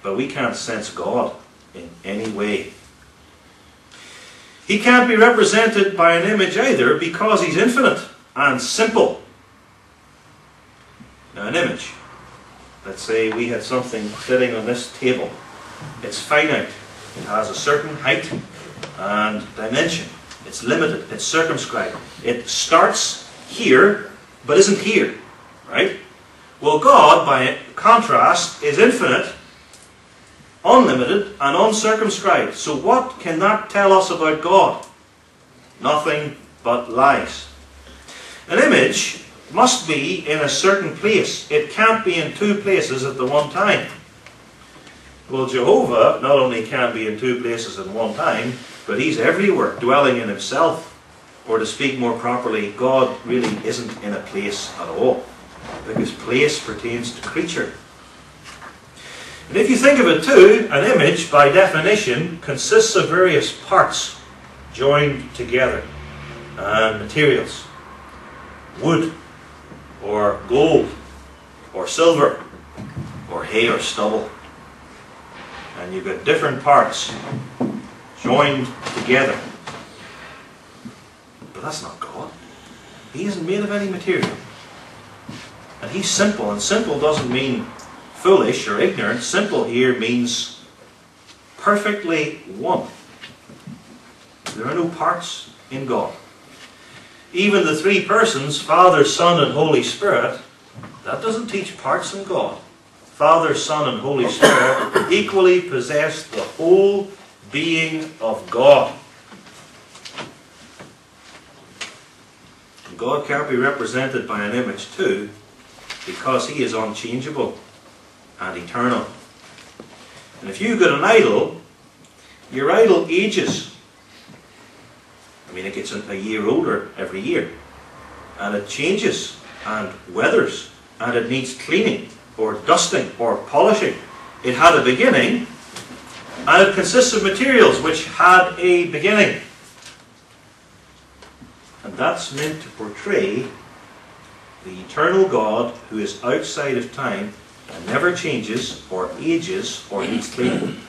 but we can't sense God in any way. He can't be represented by an image either, because he's infinite and simple. Now, an image. Let's say we had something sitting on this table. It's finite. It has a certain height and dimension. It's limited. It's circumscribed. It starts here, but isn't here. Right? Well, God, by contrast, is infinite, unlimited, and uncircumscribed. So what can that tell us about God? Nothing but lies. An image must be in a certain place. It can't be in two places at the one time. Well, Jehovah not only can't be in two places at one time, but he's everywhere, dwelling in himself. Or to speak more properly, God really isn't in a place at all, because place pertains to creature. And if you think of it too, an image, by definition, consists of various parts joined together, and materials. Wood, or gold, or silver, or hay or stubble. And you've got different parts joined together. But that's not God. He isn't made of any material. And he's simple, and simple doesn't mean foolish or ignorant. Simple here means perfectly one. There are no parts in God. Even the three persons, Father, Son, and Holy Spirit, that doesn't teach parts in God. Father, Son, and Holy Spirit equally possess the whole being of God. And God can't be represented by an image too, because he is unchangeable and eternal. And if you've got an idol, your idol ages. I mean, it gets a year older every year. And it changes and weathers. And it needs cleaning or dusting or polishing. It had a beginning, and it consists of materials which had a beginning. And that's meant to portray the eternal God who is outside of time and never changes or ages or needs cleaning.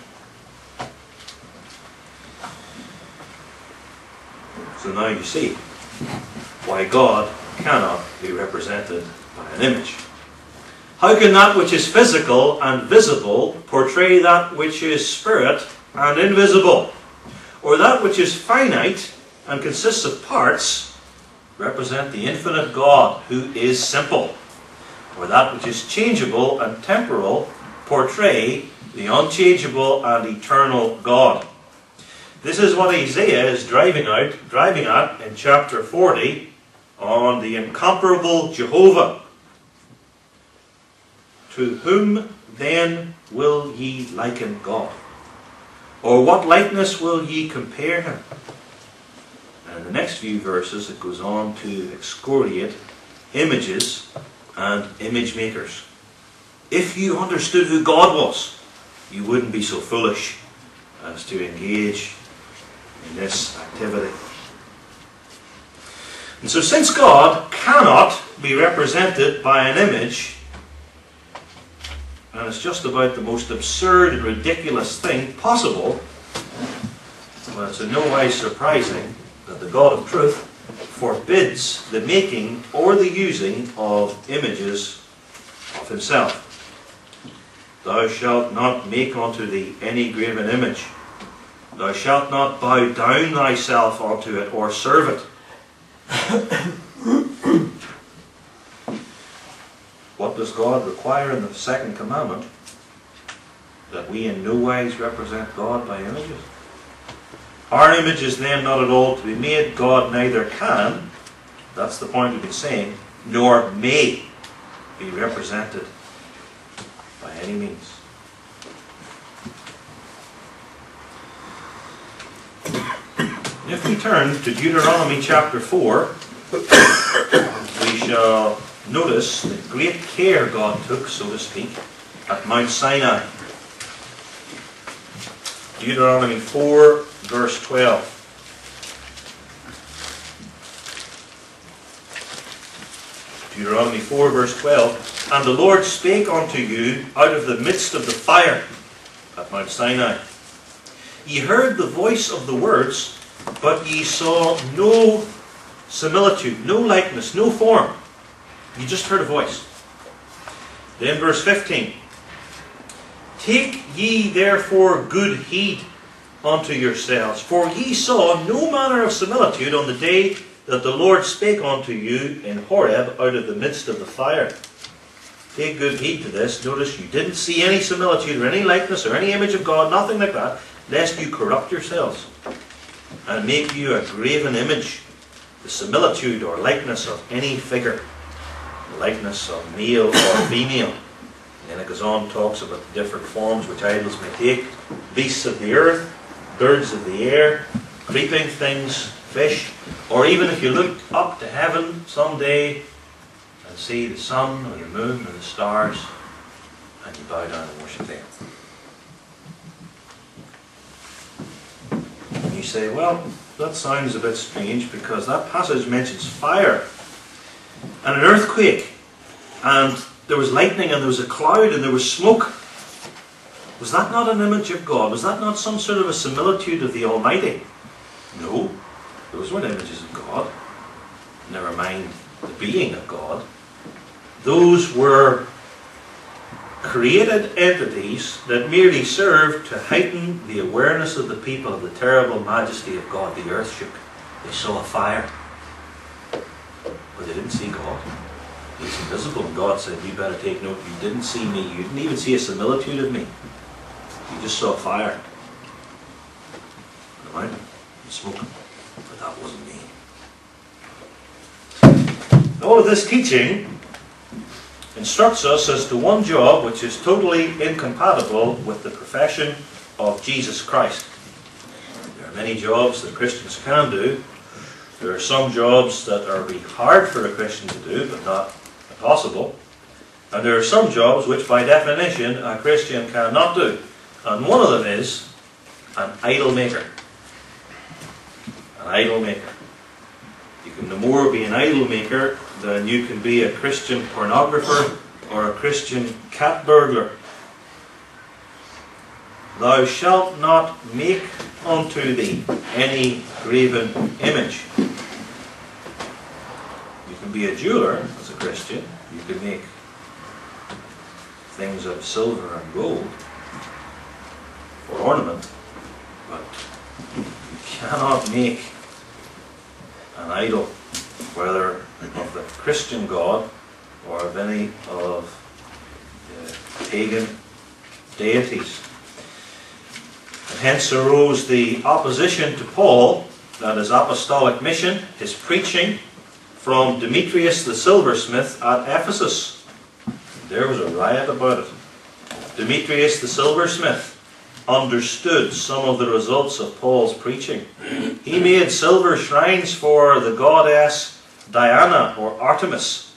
So now you see why God cannot be represented by an image. How can that which is physical and visible portray that which is spirit and invisible? Or that which is finite and consists of parts represent the infinite God who is simple? Or that which is changeable and temporal portray the unchangeable and eternal God? This is what Isaiah is driving at in chapter 40 on the incomparable Jehovah. To whom then will ye liken God? Or what likeness will ye compare him? And in the next few verses it goes on to excoriate images and image makers. If you understood who God was, you wouldn't be so foolish as to engage in this activity. And so since God cannot be represented by an image, and it's just about the most absurd and ridiculous thing possible, well, it's in no wise surprising that the God of truth forbids the making or the using of images of himself. Thou shalt not make unto thee any graven image. Thou shalt not bow down thyself unto it or serve it. What does God require in the second commandment? That we in no wise represent God by images. Our image is then not at all to be made. God neither can, that's the point we've been saying, nor may be represented by any means. If we turn to Deuteronomy chapter 4, we shall notice the great care God took, so to speak, at Mount Sinai. Deuteronomy 4, verse 12. Deuteronomy 4, verse 12. And the Lord spake unto you out of the midst of the fire, at Mount Sinai. Ye heard the voice of the words, but ye saw no similitude, no likeness, no form. You just heard a voice. Then verse 15. Take ye therefore good heed unto yourselves, for ye saw no manner of similitude on the day that the Lord spake unto you in Horeb out of the midst of the fire. Take good heed to this. Notice you didn't see any similitude or any likeness or any image of God, nothing like that, lest you corrupt yourselves and make you a graven image, the similitude or likeness of any figure, the likeness of male or female. And then it goes on, talks about the different forms which idols may take: beasts of the earth, birds of the air, creeping things, fish, or even if you look up to heaven someday and see the sun or the moon or the stars, and you bow down and worship them. And you say, well, that sounds a bit strange, because that passage mentions fire and an earthquake, and there was lightning and there was a cloud and there was smoke. Was that not an image of God? Was that not some sort of a similitude of the Almighty? No, those weren't images of God. Never mind the being of God. Those were created entities that merely served to heighten the awareness of the people of the terrible majesty of God. The earth shook. They saw a fire, but they didn't see God. He's invisible, and God said, you better take note, you didn't see me, you didn't even see a similitude of me. You just saw fire, the mountain, and smoke, but that wasn't me. All of this teaching instructs us as to one job which is totally incompatible with the profession of Jesus Christ. There are many jobs that Christians can do. There are some jobs that are really hard for a Christian to do, but not impossible. And there are some jobs which by definition a Christian cannot do. And one of them is an idol maker. An idol maker. You can no more be an idol maker than you can be a Christian pornographer or a Christian cat burglar. Thou shalt not make unto thee any graven image. You can be a jeweler as a Christian. You can make things of silver and gold for ornament, but you cannot make an idol, whether of the Christian God or of any of the pagan deities. And hence arose the opposition to Paul and his apostolic mission, his preaching, from Demetrius the silversmith at Ephesus. There was a riot about it. Demetrius the silversmith understood some of the results of Paul's preaching. He made silver shrines for the goddess Diana or Artemis,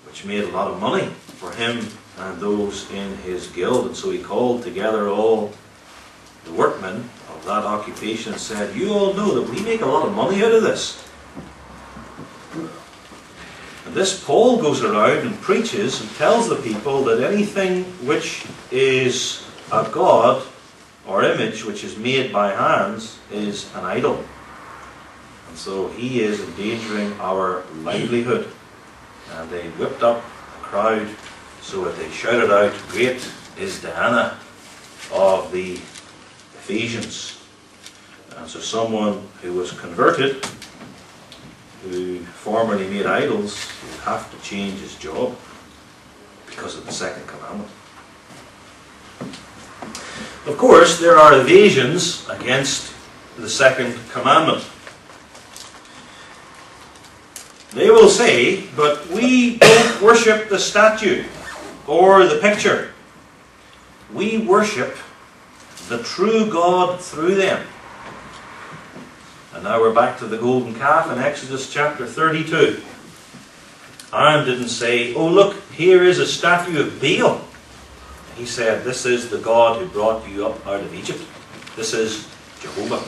which made a lot of money for him and those in his guild. And so he called together all the workmen of that occupation and said, you all know that we make a lot of money out of this. And this Paul goes around and preaches and tells the people that anything which is a god or image which is made by hands is an idol. And so he is endangering our livelihood. And they whipped up a crowd so that they shouted out, great is Diana of the Ephesians. And so someone who was converted, who formerly made idols, would have to change his job because of the second commandment. Of course, there are evasions against the second commandment. They will say, but we don't worship the statue or the picture. We worship the true God through them. And now we're back to the golden calf in Exodus chapter 32. Aaron didn't say, oh look, here is a statue of Baal. He said, this is the God who brought you up out of Egypt. This is Jehovah.